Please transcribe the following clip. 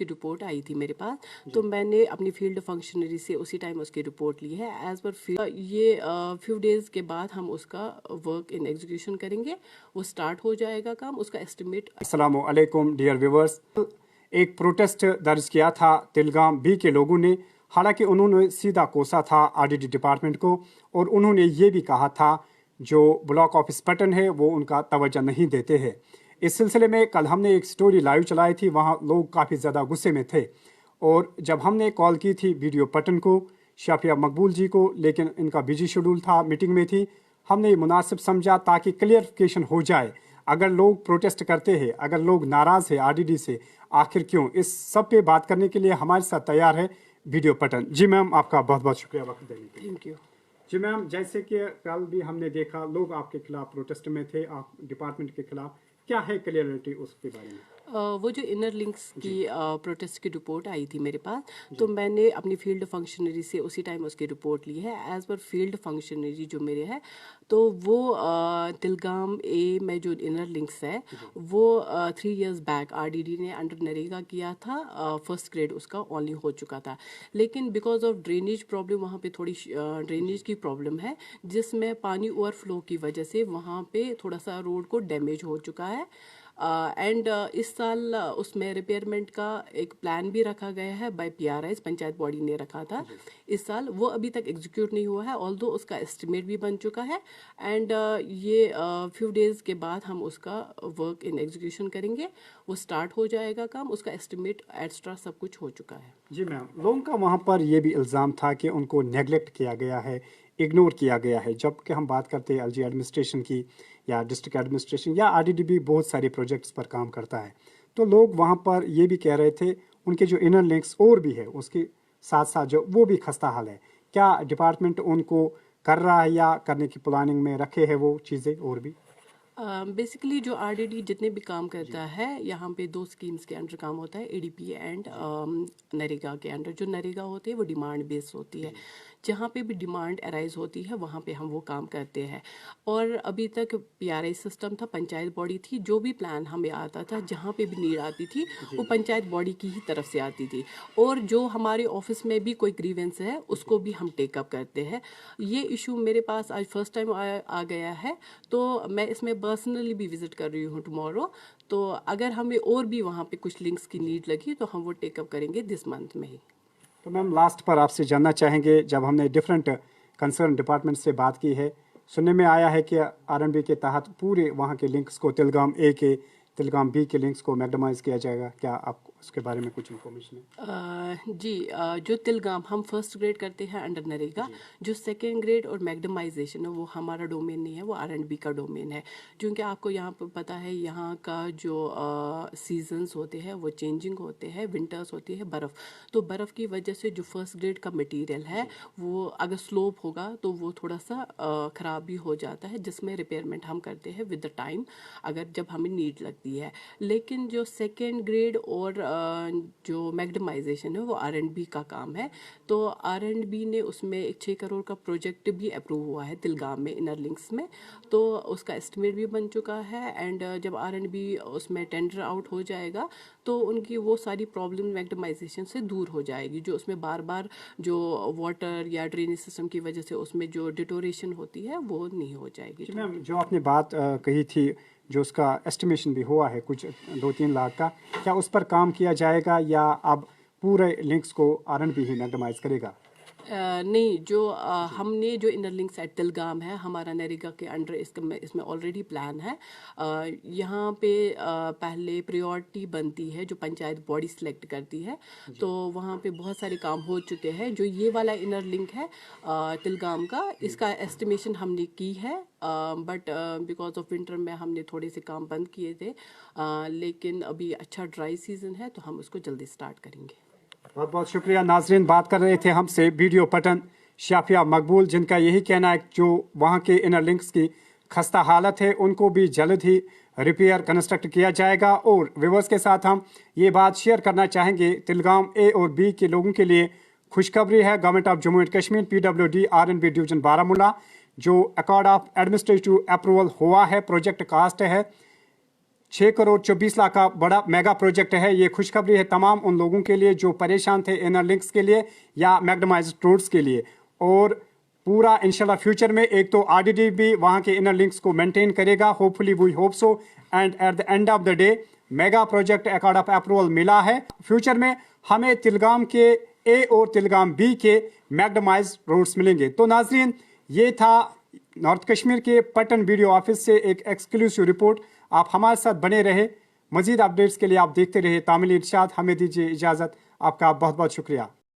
की रिपोर्ट आई थी मेरे पास, तो मैंने अपनी फील्ड फंक्शनरी से उसी टाइम उसकी रिपोर्ट ली है। एज पर ये फ्यू डेज के बाद हम उसका वर्क इन एग्जीक्यूशन करेंगे, वो स्टार्ट हो जाएगा काम, उसका एस्टिमेट। अस्सलामु अलैकुम डियर व्यूवर्स, एक प्रोटेस्ट दर्ज किया था तिलगाम बी के लोगों ने। हालांकि उन्होंने सीधा कोसा था आरडीडी डिपार्टमेंट को, और उन्होंने ये भी कहा था जो ब्लॉक ऑफिस पटन है वो उनका तवज्जो नहीं देते हैं। इस सिलसिले में कल हमने एक स्टोरी लाइव चलाई थी, वहाँ लोग काफ़ी ज़्यादा गुस्से में थे, और जब हमने कॉल की थी वीडियो पटन को, शाफिया मकबूल जी को, लेकिन इनका बिजी शेड्यूल था, मीटिंग में थी, हमने ये मुनासिब समझा ताकि क्लियरिफिकेशन हो जाए। अगर लोग प्रोटेस्ट करते हैं, अगर लोग नाराज़ हैं आरडीडी से, आखिर क्यों, इस सब पे बात करने के लिए हमारे साथ तैयार है वीडियो पटन। जी मैम, आपका बहुत बहुत शुक्रिया वक्त देने के लिए। Thank you. जी मैम, जैसे कि कल भी हमने देखा लोग आपके खिलाफ प्रोटेस्ट में थे, आप डिपार्टमेंट के खिलाफ, क्या है क्लियरिटी उसके बारे में? वो जो इनर लिंक्स की प्रोटेस्ट की रिपोर्ट आई थी मेरे पास, तो मैंने अपनी फील्ड फंक्शनरी से उसी टाइम उसकी रिपोर्ट ली है। एज पर फील्ड फंक्शनरी जो मेरे है, तो वो तिलगाम ए में जो इनर लिंक्स है वो 3 इयर्स बैक आरडीडी ने अंडर नरेगा किया था, फर्स्ट ग्रेड उसका ओनली हो चुका था। लेकिन बिकॉज ऑफ ड्रेनेज प्रॉब्लम, वहाँ पे थोड़ी ड्रेनेज की प्रॉब्लम है, जिसमें पानी ओवरफ्लो की वजह से वहाँ पे थोड़ा सा रोड को डैमेज हो चुका है। एंड इस साल उसमें रिपेयरमेंट का एक प्लान भी रखा गया है बाय पीआरआईज, पंचायत बॉडी ने रखा था इस साल, वो अभी तक एग्जीक्यूट नहीं हुआ है, ऑल्दो उसका एस्टिमेट भी बन चुका है। एंड ये फ्यू डेज के बाद हम उसका वर्क इन एग्जीक्यूशन करेंगे, वो स्टार्ट हो जाएगा काम, उसका एस्टिमेट एक्स्ट्रा सब कुछ हो चुका है। जी मैम, लोगों का वहाँ पर ये भी इल्ज़ाम था कि उनको नेगलेक्ट किया गया है, इग्नोर किया गया है। जबकि हम बात करते हैं एलजी एडमिनिस्ट्रेशन की या डिस्ट्रिक्ट एडमिनिस्ट्रेशन या आरडीडी भी बहुत सारे प्रोजेक्ट्स पर काम करता है, तो लोग वहाँ पर ये भी कह रहे थे उनके जो इनर लिंक्स और भी है उसके साथ साथ जो वो भी खस्ता हाल है। क्या डिपार्टमेंट उनको कर रहा है या करने की प्लानिंग में रखे है वो चीज़ें और भी? बेसिकली जो आरडीडी जितने भी काम करता है, यहाँ पे 2 स्कीम्स के अंडर काम होता है, एडीपी एंड नरेगा के अंडर। जो नरेगा होती है वो डिमांड बेस्ड होती है, जहाँ पे भी डिमांड अराइज होती है वहाँ पे हम वो काम करते हैं। और अभी तक पीआरआई सिस्टम था, पंचायत बॉडी थी, जो भी प्लान हमें आता था, जहाँ पे भी नीड आती थी वो पंचायत बॉडी की ही तरफ से आती थी। और जो हमारे ऑफिस में भी कोई ग्रीवेंस है उसको भी हम टेकअप करते हैं। ये इशू मेरे पास आज फर्स्ट टाइम आ गया है, तो मैं इसमें पर्सनली भी विजिट कर रही हूँ टुमारो। तो अगर हमें और भी वहाँ पे कुछ लिंक्स की नीड लगी तो हम वो टेकअप करेंगे दिस मंथ में ही। तो मैम लास्ट पर आपसे जानना चाहेंगे, जब हमने डिफरेंट कंसर्न डिपार्टमेंट से बात की है, सुनने में आया है कि आरएनबी के तहत पूरे वहाँ के लिंक्स को, तिलगाम ए के, तिलगाम बी के लिंक्स को मैक्सिमाइज किया जाएगा, क्या आपको उसके बारे में कुछ इन्फॉर्मेशन है? जी, जो तिलगाम हम फर्स्ट ग्रेड करते हैं अंडर नरेगा, जो सेकेंड ग्रेड और मैग्डमाइजेशन है वो हमारा डोमेन नहीं है, वो आरएनबी का डोमेन है। क्योंकि आपको यहाँ पर पता है यहाँ का जो सीजन्स होते हैं वो चेंजिंग होते हैं, विंटर्स होती है, बर्फ़, तो बर्फ़ की वजह से जो फर्स्ट ग्रेड का मटेरियल है वो अगर स्लोप होगा तो वो थोड़ा सा ख़राब भी हो जाता है, जिसमें रिपेयरमेंट हम करते हैं विद द टाइम, अगर जब हमें नीड लगती है। लेकिन जो सेकेंड ग्रेड और जो मैग्डमाइजेशन है वो आरएनबी का काम है। तो आरएनबी ने उसमें एक 6 करोड़ का प्रोजेक्ट भी अप्रूव हुआ है तिलगाम में इनर लिंक्स में, तो उसका एस्टिमेट भी बन चुका है। एंड जब आरएनबी उसमें टेंडर आउट हो जाएगा तो उनकी वो सारी प्रॉब्लम मैग्डमाइजेशन से दूर हो जाएगी, जो उसमें बार बार जो वाटर या ड्रेनेज सिस्टम की वजह से उसमें जो डिटोरेशन होती है वो नहीं हो जाएगी। मैम जो आपने बात कही थी, जो उसका एस्टिमेशन भी हुआ है कुछ 2-3 लाख का, क्या उस पर काम किया जाएगा या अब पूरे लिंक्स को आरएनबी ही मैक्सिमाइज करेगा? नहीं, जो हमने जो इनर लिंक्स एट तिलगाम है हमारा नरेगा के अंडर, इसमें ऑलरेडी प्लान है। यहाँ पे पहले प्रायोरिटी बनती है जो पंचायत बॉडी सिलेक्ट करती है, तो वहाँ पे बहुत सारे काम हो चुके हैं। जो ये वाला इनर लिंक है तिलगाम का, इसका एस्टिमेशन हमने की है, बट बिकॉज ऑफ विंटर में हमने थोड़े से काम बंद किए थे, लेकिन अभी अच्छा ड्राई सीजन है तो हम उसको जल्दी स्टार्ट करेंगे। बहुत बहुत शुक्रिया। नाजरीन, बात कर रहे थे हमसे वीडियो पटन शाफिया मकबूल, जिनका यही कहना है जो वहाँ के इनर लिंक्स की खस्ता हालत है उनको भी जल्द ही रिपेयर कंस्ट्रक्ट किया जाएगा। और व्यूअर्स के साथ हम ये बात शेयर करना चाहेंगे, तिलगाम ए और बी के लोगों के लिए खुशखबरी है। Government of Jammu and Kashmir PWD RNB division Baramulla जो अकॉर्ड ऑफ एडमिनिस्ट्रेटिव अप्रूवल हुआ है, प्रोजेक्ट कास्ट है 6 करोड़ 24 लाख का बड़ा मेगा प्रोजेक्ट है। ये खुशखबरी है तमाम उन लोगों के लिए जो परेशान थे इनर लिंक्स के लिए या मैग्डमाइज्ड रोड्स के लिए। और पूरा इंशाल्लाह फ्यूचर में एक तो आरडीडी भी वहाँ के इनर लिंक्स को मेंटेन करेगा, hopefully we hope so. And at the end of the day mega project accord of approval मिला है। फ्यूचर में हमें तिलगाम के ए और तिलगाम बी के मैग्डमाइज्ड रोड्स मिलेंगे। तो नाजरीन, ये था नॉर्थ कश्मीर के पटन वीडियो ऑफिस से एक एक्सक्लूसिव रिपोर्ट। आप हमारे साथ बने रहे। मजीद अपडेट्स के लिए आप देखते रहे तामिल इरशाद। हमें दीजिए इजाज़त। आपका बहुत बहुत शुक्रिया।